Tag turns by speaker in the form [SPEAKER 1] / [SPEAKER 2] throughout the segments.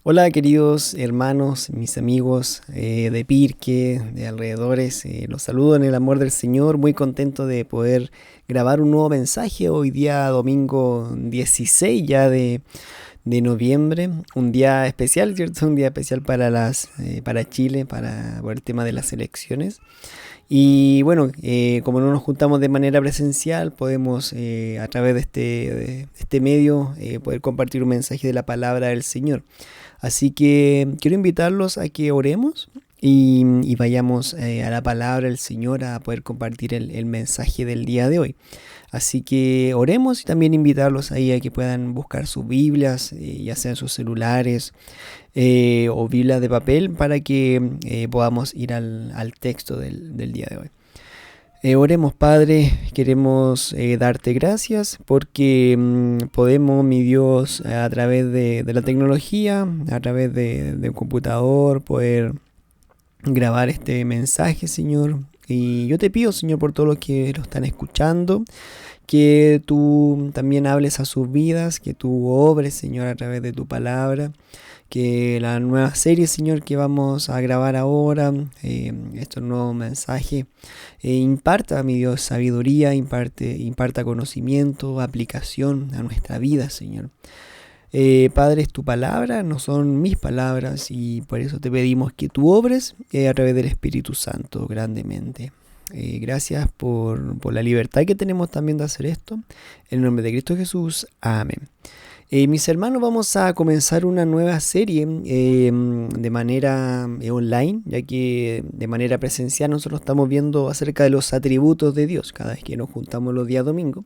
[SPEAKER 1] Hola queridos hermanos, mis amigos de Pirque, de alrededores, los saludo en el amor del Señor, muy contento de poder grabar un nuevo mensaje hoy día domingo 16 ya de noviembre, un día especial, ¿cierto? Un día especial para Chile, por el tema de las elecciones. Y bueno, como no nos juntamos de manera presencial, podemos a través de este medio poder compartir un mensaje de la palabra del Señor. Así que quiero invitarlos a que oremos y vayamos a la palabra del Señor a poder compartir el mensaje del día de hoy. Así que oremos y también invitarlos ahí a que puedan buscar sus Biblias, ya sean sus celulares o Biblias de papel, para que podamos ir al texto del día de hoy. Oremos, Padre, queremos darte gracias porque podemos, mi Dios, a través de la tecnología, a través de un computador, poder grabar este mensaje, Señor. Y yo te pido, Señor, por todos los que lo están escuchando, que tú también hables a sus vidas, que tú obres, Señor, a través de tu palabra, que la nueva serie, Señor, que vamos a grabar ahora, estos nuevos mensajes, imparta, mi Dios, sabiduría, imparta conocimiento, aplicación a nuestra vida, Señor. Padre, es tu palabra, no son mis palabras, y por eso te pedimos que tú obres a través del Espíritu Santo grandemente. Gracias por la libertad que tenemos también de hacer esto. En el nombre de Cristo Jesús, amén. Mis hermanos, vamos a comenzar una nueva serie de manera online, ya que de manera presencial nosotros estamos viendo acerca de los atributos de Dios cada vez que nos juntamos los días domingos.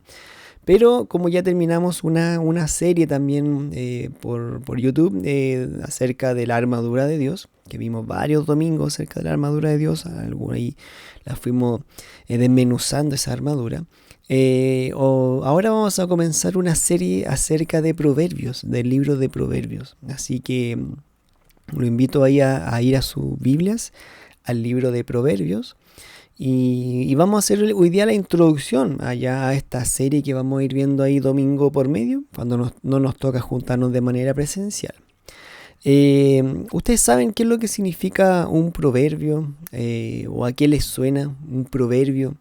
[SPEAKER 1] Pero como ya terminamos una serie también por YouTube acerca de la armadura de Dios, que vimos varios domingos acerca de la armadura de Dios, ahí la fuimos desmenuzando esa armadura. Ahora vamos a comenzar una serie acerca de Proverbios, del libro de Proverbios. Así que lo invito ahí a ir a sus Biblias, al libro de Proverbios. Y vamos a hacer hoy día la introducción allá a esta serie que vamos a ir viendo ahí domingo por medio, cuando no nos toca juntarnos de manera presencial. ¿Ustedes saben qué es lo que significa un proverbio? ¿O a qué les suena un proverbio?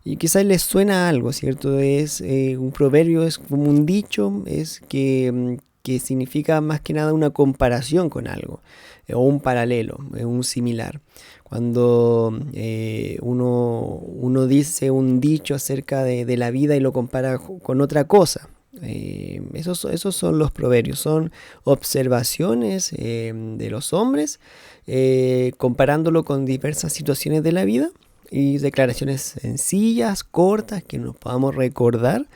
[SPEAKER 1] Y quizás les suena algo, ¿cierto? Un proverbio es como un dicho, es que significa más que nada una comparación con algo, o un paralelo, un similar. Cuando uno dice un dicho acerca de la vida y lo compara con otra cosa. Esos son los proverbios, son observaciones de los hombres, comparándolo con diversas situaciones de la vida y declaraciones sencillas, cortas, que nos podamos recordar.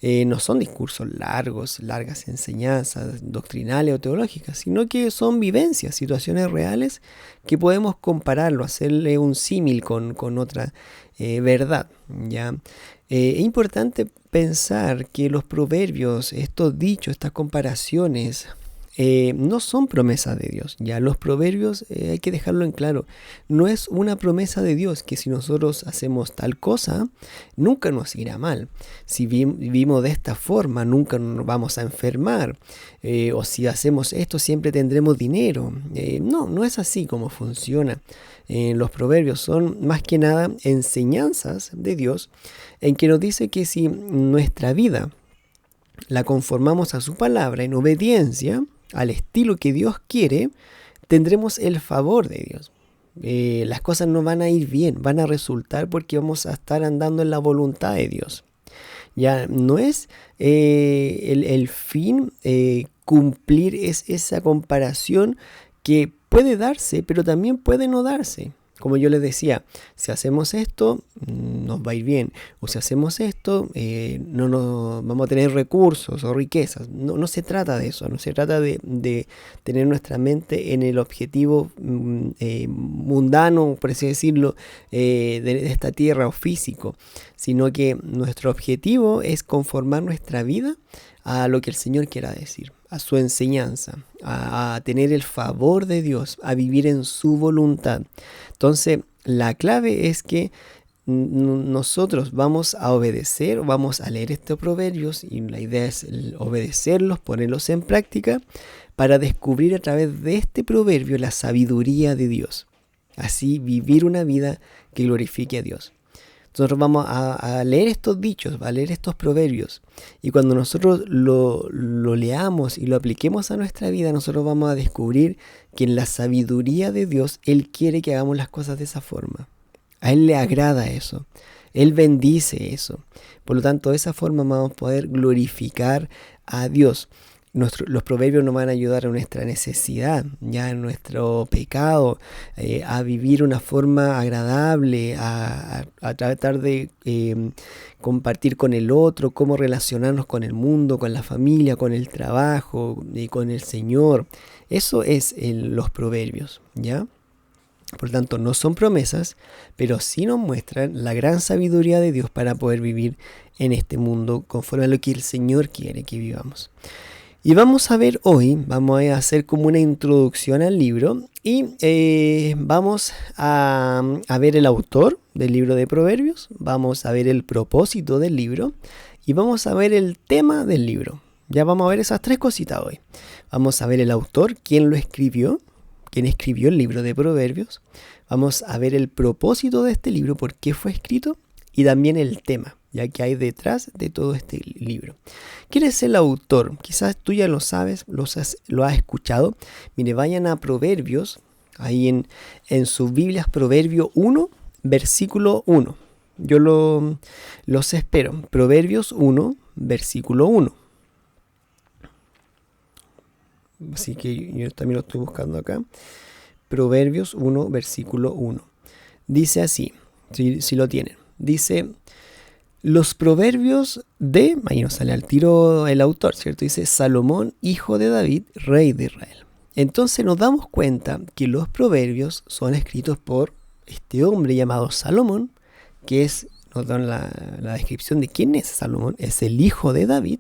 [SPEAKER 1] No son discursos largos, largas enseñanzas doctrinales o teológicas, sino que son vivencias, situaciones reales que podemos compararlo, hacerle un símil con otra verdad, ¿ya? Es importante pensar que los proverbios, estos dichos, estas comparaciones, no son promesas de Dios. Ya los proverbios hay que dejarlo en claro. No es una promesa de Dios que si nosotros hacemos tal cosa, nunca nos irá mal. Si vivimos de esta forma, nunca nos vamos a enfermar. O si hacemos esto, siempre tendremos dinero. No es así como funciona. Los proverbios son más que nada enseñanzas de Dios en que nos dice que si nuestra vida la conformamos a su palabra en obediencia, al estilo que Dios quiere, tendremos el favor de Dios. Las cosas no van a ir bien, van a resultar porque vamos a estar andando en la voluntad de Dios. Ya no es el fin cumplir esa comparación que puede darse, pero también puede no darse. Como yo les decía, si hacemos esto, nos va a ir bien. O si hacemos esto, no vamos a tener recursos o riquezas. No se trata de eso. No se trata de tener nuestra mente en el objetivo mundano, por así decirlo, de esta tierra o físico. Sino que nuestro objetivo es conformar nuestra vida a lo que el Señor quiera decir, a su enseñanza, a tener el favor de Dios, a vivir en su voluntad. Entonces, la clave es que nosotros vamos a obedecer, vamos a leer estos proverbios y la idea es obedecerlos, ponerlos en práctica para descubrir a través de este proverbio la sabiduría de Dios. Así vivir una vida que glorifique a Dios. Nosotros vamos a leer estos dichos, a leer estos proverbios. Y cuando nosotros lo leamos y lo apliquemos a nuestra vida, nosotros vamos a descubrir que en la sabiduría de Dios, Él quiere que hagamos las cosas de esa forma. A Él le agrada eso. Él bendice eso. Por lo tanto, de esa forma vamos a poder glorificar a Dios. Los proverbios nos van a ayudar a nuestra necesidad, ya en nuestro pecado, a vivir una forma agradable, a tratar de compartir con el otro, cómo relacionarnos con el mundo, con la familia, con el trabajo y con el Señor. Eso es los proverbios, ¿ya? Por lo tanto, no son promesas, pero sí nos muestran la gran sabiduría de Dios para poder vivir en este mundo conforme a lo que el Señor quiere que vivamos. Y vamos a ver hoy, vamos a hacer como una introducción al libro y vamos a ver el autor del libro de Proverbios, vamos a ver el propósito del libro y vamos a ver el tema del libro. Ya vamos a ver esas tres cositas hoy. Vamos a ver el autor, quién lo escribió, quién escribió el libro de Proverbios. Vamos a ver el propósito de este libro, por qué fue escrito y también el tema, ya que hay detrás de todo este libro. ¿Quién es el autor? Quizás tú ya lo sabes, lo has escuchado. Mire, vayan a Proverbios, ahí en sus Biblias, Proverbio 1, versículo 1. Yo los espero. Proverbios 1, versículo 1. Así que yo también lo estoy buscando acá. Proverbios 1, versículo 1. Dice así, si lo tienen. Dice, los proverbios de, ahí nos sale al tiro el autor, ¿cierto? Dice, Salomón, hijo de David, rey de Israel. Entonces nos damos cuenta que los proverbios son escritos por este hombre llamado Salomón, que nos dan la descripción de quién es Salomón. Es el hijo de David,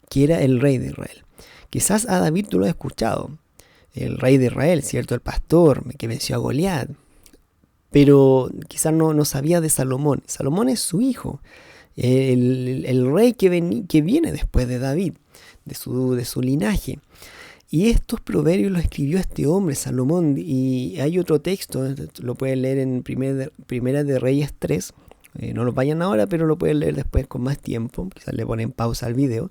[SPEAKER 1] que era el rey de Israel. Quizás a David tú lo has escuchado, el rey de Israel, ¿cierto? El pastor que venció a Goliat. Pero quizás no sabía de Salomón. Salomón es su hijo, el rey que viene después de David, de su linaje. Y estos proverbios los escribió este hombre, Salomón. Y hay otro texto, lo pueden leer en Primera de Reyes 3. No lo vayan ahora, pero lo pueden leer después con más tiempo. Quizás le ponen pausa al video.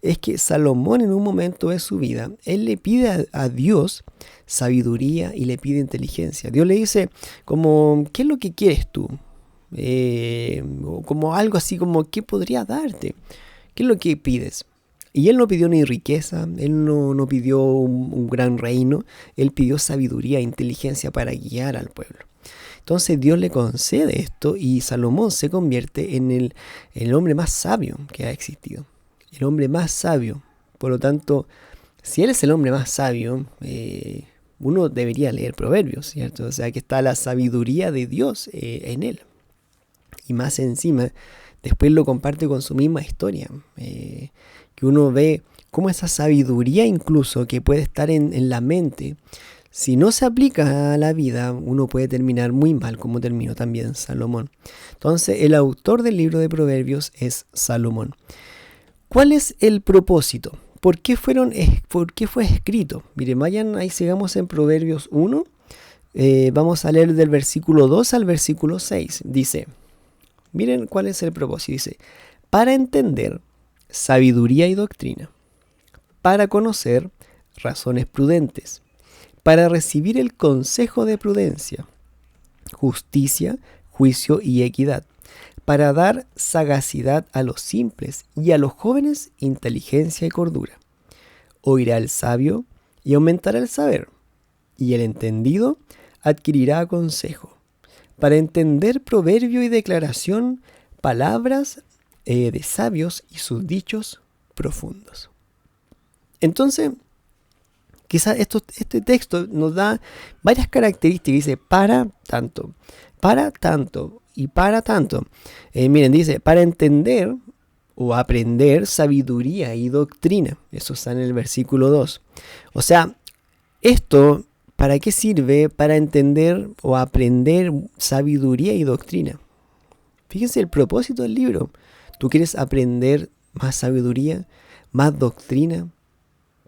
[SPEAKER 1] Es que Salomón en un momento de su vida, él le pide a Dios sabiduría y le pide inteligencia. Dios le dice como, ¿qué es lo que quieres tú? Como algo así como, ¿qué podría darte? ¿Qué es lo que pides? Y él no pidió ni riqueza, él no pidió un gran reino, él pidió sabiduría e inteligencia para guiar al pueblo. Entonces Dios le concede esto y Salomón se convierte en el hombre más sabio que ha existido. El hombre más sabio. Por lo tanto, si él es el hombre más sabio, uno debería leer Proverbios, ¿cierto? O sea que está la sabiduría de Dios en él. Y más encima, después lo comparte con su misma historia. Que uno ve cómo esa sabiduría incluso que puede estar en la mente, si no se aplica a la vida, uno puede terminar muy mal, como terminó también Salomón. Entonces, el autor del libro de Proverbios es Salomón. ¿Cuál es el propósito? ¿Por qué fue escrito? Miren, vayan, ahí sigamos en Proverbios 1. Vamos a leer del versículo 2 al versículo 6. Dice, miren cuál es el propósito. Dice, para entender sabiduría y doctrina, para conocer razones prudentes, para recibir el consejo de prudencia, justicia, juicio y equidad, para dar sagacidad a los simples y a los jóvenes inteligencia y cordura. Oirá el sabio y aumentará el saber, y el entendido adquirirá consejo. Para entender proverbio y declaración, palabras de sabios y sus dichos profundos. Entonces, quizás este texto nos da varias características. Dice, para tanto y para tanto. Miren, dice, para entender o aprender sabiduría y doctrina. Eso está en el versículo 2. O sea, esto, ¿para qué sirve? Para entender o aprender sabiduría y doctrina. Fíjense el propósito del libro. ¿Tú quieres aprender más sabiduría, más doctrina?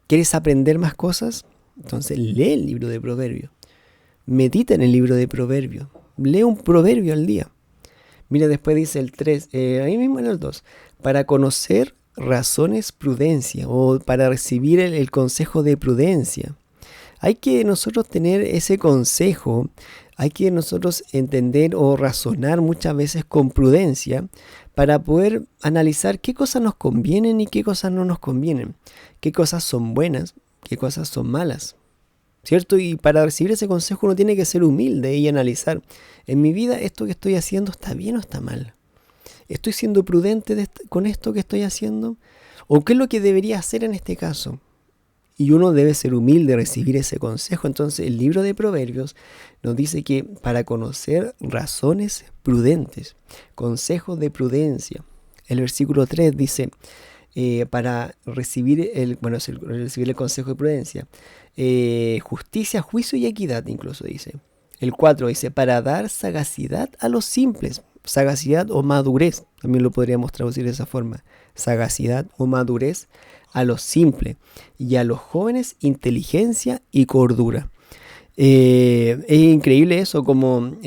[SPEAKER 1] ¿Quieres aprender más cosas? Entonces lee el libro de Proverbios. Medita en el libro de Proverbios. Lee un proverbio al día. Mira, después dice el 3, ahí mismo en el 2. Para conocer razones prudencia, o para recibir el consejo de prudencia. Hay que nosotros tener ese consejo, hay que nosotros entender o razonar muchas veces con prudencia para poder analizar qué cosas nos convienen y qué cosas no nos convienen, qué cosas son buenas, qué cosas son malas, ¿cierto? Y para recibir ese consejo uno tiene que ser humilde y analizar, en mi vida esto que estoy haciendo está bien o está mal. ¿Estoy siendo prudente con esto que estoy haciendo? ¿O qué es lo que debería hacer en este caso? Y uno debe ser humilde, recibir ese consejo. Entonces el libro de Proverbios nos dice que para conocer razones prudentes, consejos de prudencia. El versículo 3 dice, para recibir recibir el consejo de prudencia, justicia, juicio y equidad incluso dice. El 4 dice, para dar sagacidad a los simples. Sagacidad o madurez, también lo podríamos traducir de esa forma. Sagacidad o madurez a los simples, y a los jóvenes inteligencia y cordura. Es increíble eso, como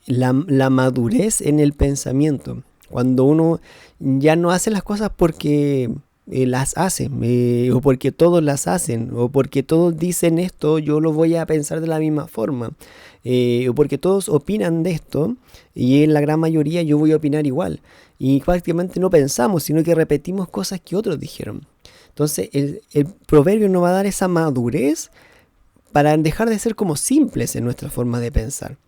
[SPEAKER 1] la madurez en el pensamiento. Cuando uno ya no hace las cosas porque las hace, o porque todos las hacen, o porque todos dicen esto, yo lo voy a pensar de la misma forma, o porque todos opinan de esto, y en la gran mayoría yo voy a opinar igual. Y prácticamente no pensamos, sino que repetimos cosas que otros dijeron. Entonces el proverbio nos va a dar esa madurez para dejar de ser como simples en nuestra forma de pensar.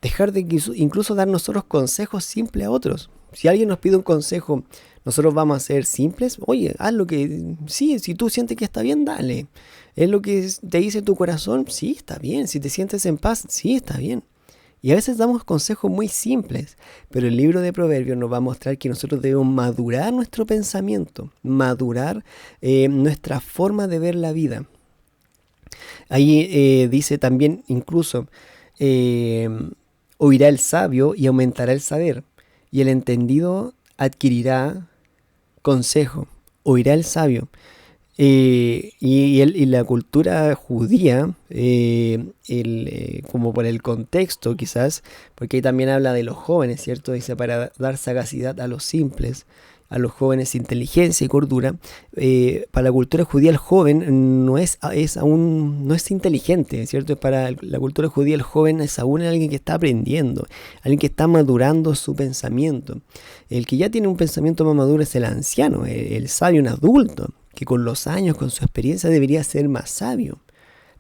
[SPEAKER 1] Dejar de incluso dar nosotros consejos simples a otros. Si alguien nos pide un consejo, nosotros vamos a ser simples. Oye, haz lo que... Sí, si tú sientes que está bien, dale. ¿Es lo que te dice tu corazón? Sí, está bien. Si te sientes en paz, sí, está bien. Y a veces damos consejos muy simples, pero el libro de Proverbios nos va a mostrar que nosotros debemos madurar nuestro pensamiento, madurar nuestra forma de ver la vida. Ahí dice también incluso, oirá el sabio y aumentará el saber, y el entendido adquirirá consejo. Oirá el sabio. Y la cultura judía, como por el contexto quizás, porque ahí también habla de los jóvenes, ¿cierto? Dice, para dar sagacidad a los simples, a los jóvenes inteligencia y cordura. Para la cultura judía el joven no es inteligente, ¿cierto? Para la cultura judía el joven es aún alguien que está aprendiendo, alguien que está madurando su pensamiento. El que ya tiene un pensamiento más maduro es el anciano, el sabio, un adulto, que con los años, con su experiencia debería ser más sabio.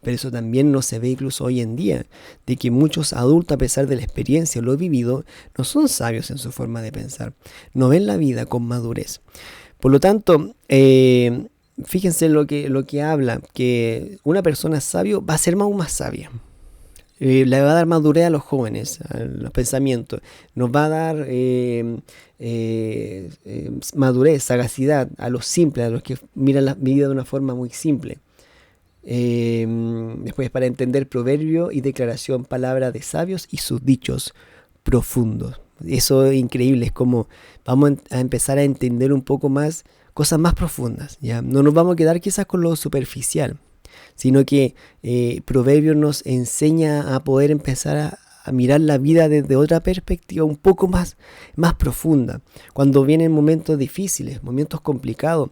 [SPEAKER 1] Pero eso también no se ve incluso hoy en día, de que muchos adultos, a pesar de la experiencia o lo vivido, no son sabios en su forma de pensar, no ven la vida con madurez. Por lo tanto, fíjense lo que habla, que una persona sabia va a ser aún más sabia. Le va a dar madurez a los jóvenes, a los pensamientos. Nos va a dar madurez, sagacidad a los simples, a los que miran la vida de una forma muy simple. Después, para entender proverbio y declaración, palabra de sabios y sus dichos profundos. Eso es increíble, es como vamos a empezar a entender un poco más, cosas más profundas, ¿ya? No nos vamos a quedar quizás con lo superficial, sino que Proverbios nos enseña a poder empezar a mirar la vida desde otra perspectiva un poco más profunda. Cuando vienen momentos difíciles, momentos complicados,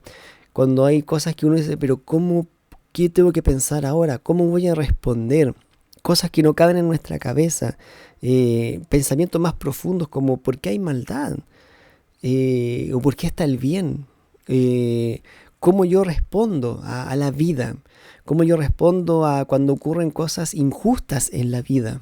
[SPEAKER 1] cuando hay cosas que uno dice, pero ¿qué tengo que pensar ahora? ¿Cómo voy a responder? Cosas que no caben en nuestra cabeza, pensamientos más profundos como ¿por qué hay maldad? ¿O por qué está el bien? ¿Cómo yo respondo a la vida? ¿Cómo yo respondo a cuando ocurren cosas injustas en la vida?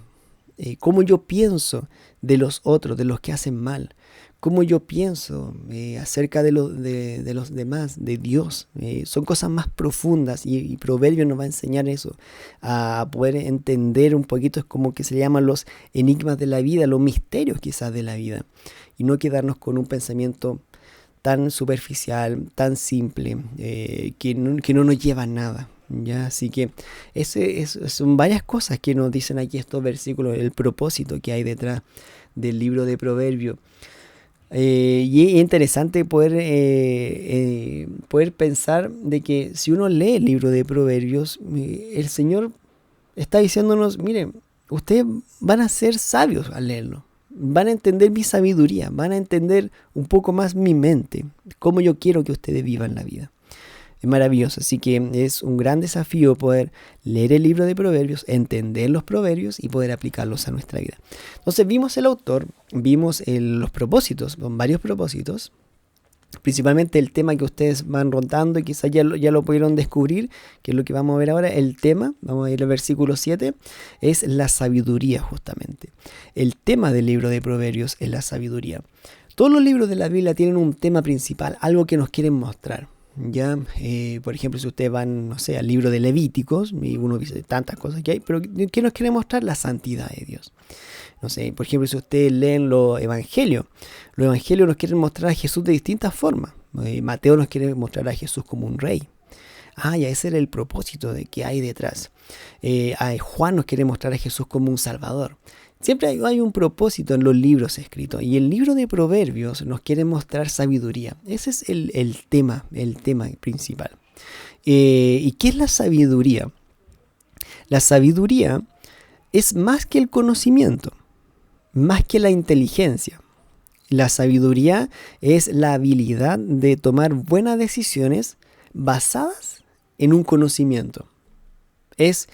[SPEAKER 1] ¿Cómo yo pienso de los otros, de los que hacen mal? ¿Cómo yo pienso acerca de los demás, de Dios? Son cosas más profundas y Proverbios nos va a enseñar eso, a poder entender un poquito, es como que se llaman los enigmas de la vida, los misterios quizás de la vida, y no quedarnos con un pensamiento tan superficial, tan simple, que no nos lleva a nada. ¿Ya? Así que son varias cosas que nos dicen aquí estos versículos, el propósito que hay detrás del libro de Proverbios. Y es interesante poder pensar de que si uno lee el libro de Proverbios, el Señor está diciéndonos, miren, ustedes van a ser sabios al leerlo. Van a entender mi sabiduría, van a entender un poco más mi mente, cómo yo quiero que ustedes vivan la vida. Es maravilloso, así que es un gran desafío poder leer el libro de Proverbios, entender los proverbios y poder aplicarlos a nuestra vida. Entonces vimos el autor, vimos los propósitos, con varios propósitos, principalmente el tema que ustedes van rondando y quizás ya lo pudieron descubrir, que es lo que vamos a ver ahora. El tema, vamos a ir al versículo 7, es la sabiduría justamente. El tema del libro de Proverbios es la sabiduría. Todos los libros de la Biblia tienen un tema principal, algo que nos quieren mostrar. Ya, por ejemplo, si ustedes van, no sé, al libro de Levíticos, y uno dice tantas cosas que hay, pero ¿qué nos quiere mostrar? La santidad de Dios. No sé, por ejemplo, si ustedes leen los evangelios nos quieren mostrar a Jesús de distintas formas. Mateo nos quiere mostrar a Jesús como un rey. Ya ese era el propósito de que hay detrás. Juan nos quiere mostrar a Jesús como un salvador. Siempre hay un propósito en los libros escritos, y el libro de Proverbios nos quiere mostrar sabiduría. Ese es el tema principal. ¿Y qué es la sabiduría? La sabiduría es más que el conocimiento, más que la inteligencia. La sabiduría es la habilidad de tomar buenas decisiones basadas en un conocimiento. Es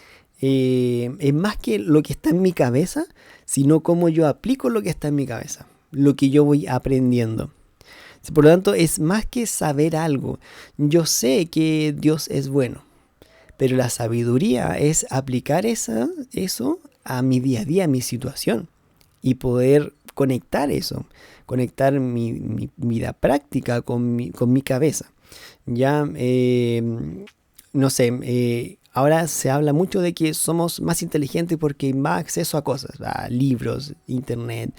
[SPEAKER 1] más que lo que está en mi cabeza, sino cómo yo aplico lo que está en mi cabeza, lo que yo voy aprendiendo. Por lo tanto, es más que saber algo. Yo sé que Dios es bueno, pero la sabiduría es aplicar eso a mi día a día, a mi situación, y poder conectar eso, conectar mi vida práctica con mi cabeza. Ya, no sé, ahora se habla mucho de que somos más inteligentes porque hay más acceso a cosas, a libros, internet,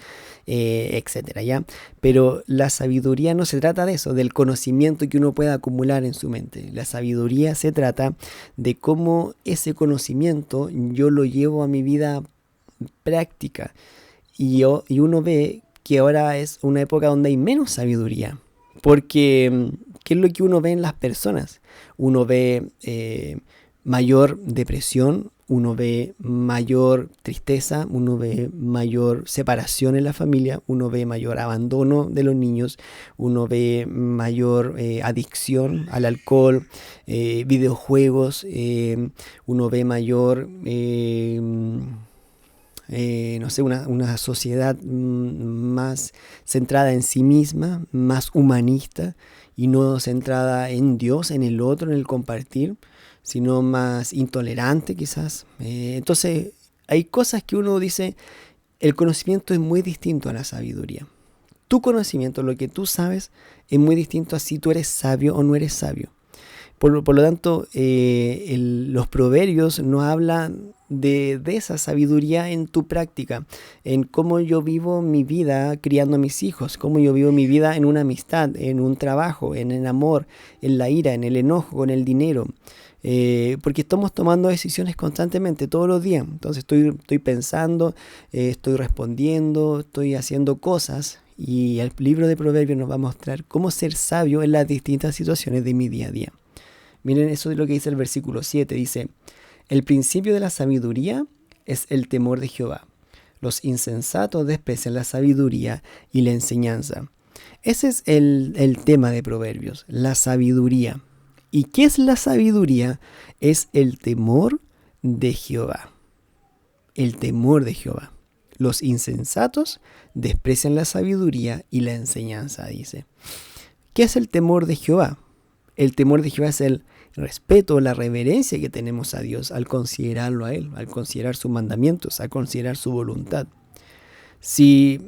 [SPEAKER 1] etcétera, ¿ya? Pero la sabiduría no se trata de eso, del conocimiento que uno pueda acumular en su mente. La sabiduría se trata de cómo ese conocimiento yo lo llevo a mi vida práctica. Y uno ve que ahora es una época donde hay menos sabiduría. Porque, ¿qué es lo que uno ve en las personas? Uno ve mayor depresión, uno ve mayor tristeza, uno ve mayor separación en la familia, uno ve mayor abandono de los niños, uno ve mayor adicción al alcohol, videojuegos, uno ve mayor... no sé, una sociedad más centrada en sí misma, más humanista y no centrada en Dios, en el otro, en el compartir, sino más intolerante quizás. Entonces hay cosas que uno dice, el conocimiento es muy distinto a la sabiduría. Tu conocimiento, lo que tú sabes, es muy distinto a si tú eres sabio o no eres sabio. Por lo tanto, los proverbios nos hablan de esa sabiduría en tu práctica, en cómo yo vivo mi vida criando a mis hijos, cómo yo vivo mi vida en una amistad, en un trabajo, en el amor, en la ira, en el enojo, con el dinero. Porque estamos tomando decisiones constantemente, todos los días. Entonces estoy pensando, estoy respondiendo, estoy haciendo cosas. Y el libro de Proverbios nos va a mostrar cómo ser sabio en las distintas situaciones de mi día a día. Miren, eso es lo que dice el versículo 7. Dice, el principio de la sabiduría es el temor de Jehová. Los insensatos desprecian la sabiduría y la enseñanza. Ese es el tema de Proverbios, la sabiduría. ¿Y qué es la sabiduría? Es el temor de Jehová. El temor de Jehová. Los insensatos desprecian la sabiduría y la enseñanza, dice. ¿Qué es el temor de Jehová? El temor de Jehová es el respeto, la reverencia que tenemos a Dios al considerarlo a Él, al considerar sus mandamientos, al considerar su voluntad. Si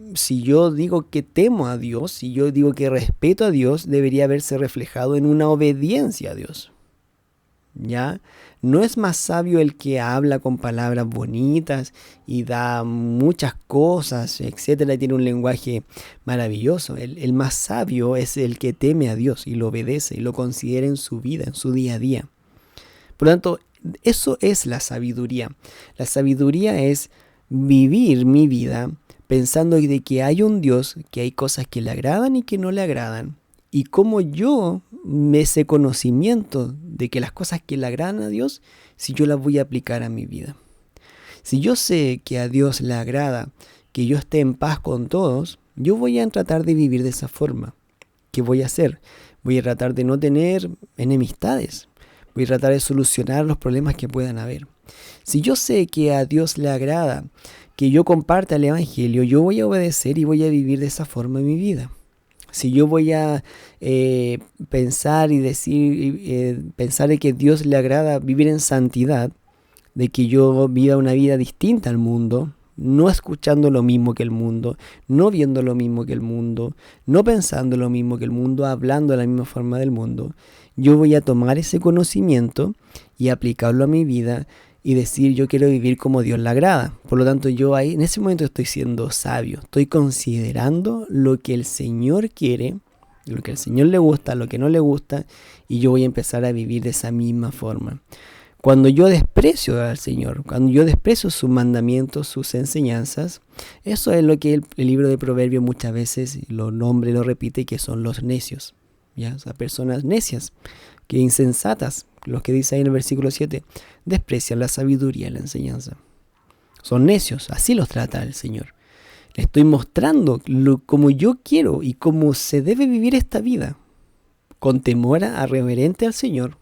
[SPEAKER 1] yo digo que temo a Dios, si yo digo que respeto a Dios, debería verse reflejado en una obediencia a Dios. ¿Ya? No es más sabio el que habla con palabras bonitas y da muchas cosas, etcétera, y tiene un lenguaje maravilloso. El más sabio es el que teme a Dios y lo obedece y lo considera en su vida, en su día a día. Por lo tanto, eso es la sabiduría. La sabiduría es vivir mi vida pensando de que hay un Dios, que hay cosas que le agradan y que no le agradan. Y como yo ese conocimiento de que las cosas que le agradan a Dios, si yo las voy a aplicar a mi vida. Si yo sé que a Dios le agrada que yo esté en paz con todos, yo voy a tratar de vivir de esa forma. ¿Qué voy a hacer? Voy a tratar de no tener enemistades. Voy a tratar de solucionar los problemas que puedan haber. Si yo sé que a Dios le agrada que yo comparta el Evangelio, yo voy a obedecer y voy a vivir de esa forma en mi vida. Si yo voy a pensar y decir, pensar de que a Dios le agrada vivir en santidad, de que yo viva una vida distinta al mundo, no escuchando lo mismo que el mundo, no viendo lo mismo que el mundo, no pensando lo mismo que el mundo, hablando de la misma forma del mundo, yo voy a tomar ese conocimiento y aplicarlo a mi vida y decir yo quiero vivir como Dios le agrada. Por lo tanto, yo ahí en ese momento estoy siendo sabio, estoy considerando lo que el Señor quiere, lo que al Señor le gusta, lo que no le gusta, y yo voy a empezar a vivir de esa misma forma. Cuando yo desprecio al Señor, cuando yo desprecio sus mandamientos, sus enseñanzas, eso es lo que el libro de Proverbios muchas veces lo nombra y lo repite, que son los necios, ¿ya? O sea, personas necias, que insensatas, los que dice ahí en el versículo 7, desprecian la sabiduría y la enseñanza. Son necios, así los trata el Señor. Le estoy mostrando como yo quiero y cómo se debe vivir esta vida, con temor reverente al Señor,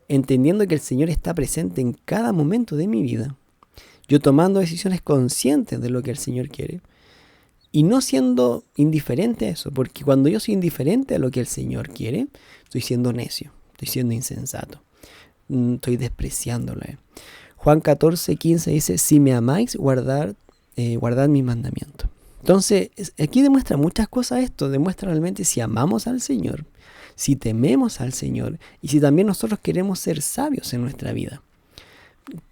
[SPEAKER 1] entendiendo que el Señor está presente en cada momento de mi vida, yo tomando decisiones conscientes de lo que el Señor quiere y no siendo indiferente a eso, porque cuando yo soy indiferente a lo que el Señor quiere, estoy siendo necio, estoy siendo insensato, estoy despreciándolo. Juan 14:15 dice, si me amáis, guardad mis mandamientos. Entonces, aquí demuestra muchas cosas esto, demuestra realmente si amamos al Señor, si tememos al Señor y si también nosotros queremos ser sabios en nuestra vida.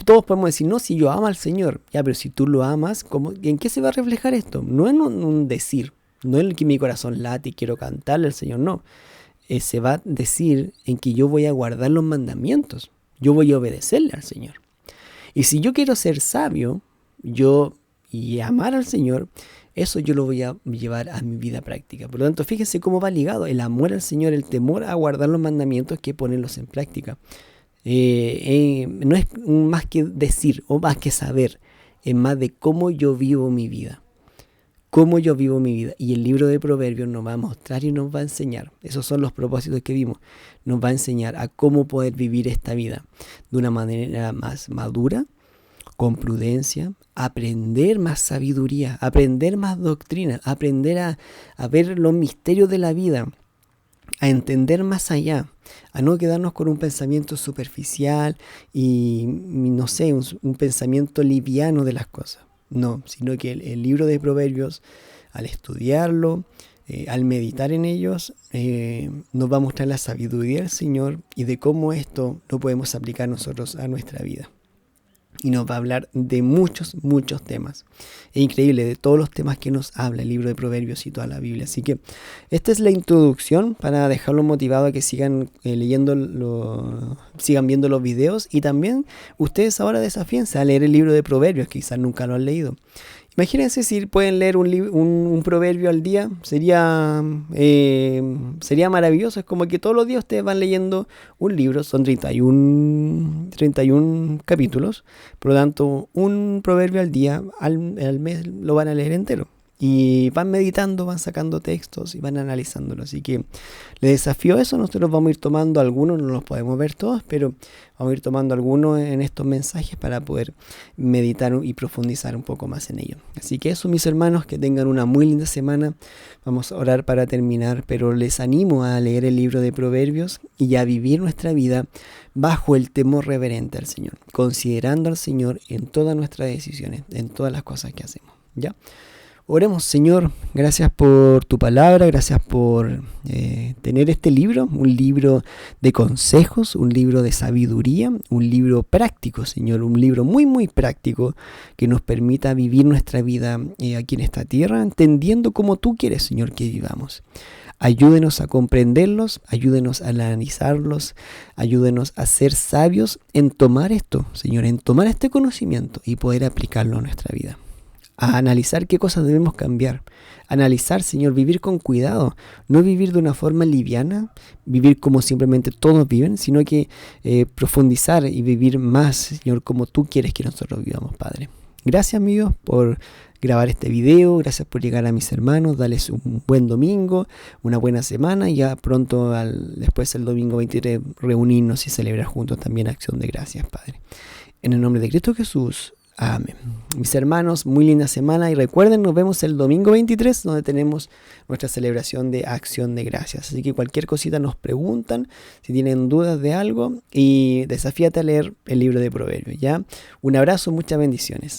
[SPEAKER 1] Todos podemos decir, no, si yo amo al Señor, ya, pero si tú lo amas, ¿en qué se va a reflejar esto? No en un decir, no en que mi corazón late y quiero cantarle al Señor, no. Se va a decir en que yo voy a guardar los mandamientos, yo voy a obedecerle al Señor. Y si yo quiero ser sabio, y amar al Señor, eso yo lo voy a llevar a mi vida práctica. Por lo tanto, fíjense cómo va ligado el amor al Señor, el temor a guardar los mandamientos, que ponerlos en práctica. No es más que decir o más que saber, es más de cómo yo vivo mi vida. Cómo yo vivo mi vida. Y el libro de Proverbios nos va a mostrar y nos va a enseñar. Esos son los propósitos que vimos. Nos va a enseñar a cómo poder vivir esta vida de una manera más madura, con prudencia, aprender más sabiduría, aprender más doctrina, aprender a ver los misterios de la vida, a entender más allá, a no quedarnos con un pensamiento superficial y, no sé, un pensamiento liviano de las cosas. No, sino que el libro de Proverbios, al estudiarlo, al meditar en ellos, nos va a mostrar la sabiduría del Señor y de cómo esto lo podemos aplicar nosotros a nuestra vida. Y nos va a hablar de muchos, muchos temas. Es increíble de todos los temas que nos habla el libro de Proverbios y toda la Biblia. Así que esta es la introducción para dejarlos motivados a que sigan sigan viendo los videos. Y también ustedes ahora desafíense a leer el libro de Proverbios, que quizás nunca lo han leído. Imagínense si pueden leer un proverbio al día, sería maravilloso. Es como que todos los días ustedes van leyendo un libro, son 31 capítulos, por lo tanto un proverbio al día, al mes lo van a leer entero. Y van meditando, van sacando textos y van analizándolo. Así que les desafío eso. Nosotros vamos a ir tomando algunos, no los podemos ver todos, pero vamos a ir tomando algunos en estos mensajes para poder meditar y profundizar un poco más en ello. Así que eso, mis hermanos, que tengan una muy linda semana. Vamos a orar para terminar, pero les animo a leer el libro de Proverbios y a vivir nuestra vida bajo el temor reverente al Señor, considerando al Señor en todas nuestras decisiones, en todas las cosas que hacemos, ¿ya? Oremos. Señor, gracias por tu palabra, gracias por tener este libro, un libro de consejos, un libro de sabiduría, un libro práctico, Señor, un libro muy, muy práctico que nos permita vivir nuestra vida aquí en esta tierra, entendiendo cómo tú quieres, Señor, que vivamos. Ayúdenos a comprenderlos, ayúdenos a analizarlos, ayúdenos a ser sabios en tomar esto, Señor, en tomar este conocimiento y poder aplicarlo a nuestra vida. a analizar qué cosas debemos cambiar. Analizar, Señor, vivir con cuidado, no vivir de una forma liviana, vivir como simplemente todos viven, sino que profundizar y vivir más, Señor, como tú quieres que nosotros vivamos, Padre. Gracias, mi Dios, por grabar este video, gracias por llegar a mis hermanos, darles un buen domingo, una buena semana y ya pronto, después el domingo 23, reunirnos y celebrar juntos también Acción de Gracias, Padre. En el nombre de Cristo Jesús. Amén. Mis hermanos, muy linda semana y recuerden, nos vemos el domingo 23 donde tenemos nuestra celebración de Acción de Gracias. Así que cualquier cosita nos preguntan, si tienen dudas de algo y desafíate a leer el libro de Proverbios, ¿ya? Un abrazo, muchas bendiciones.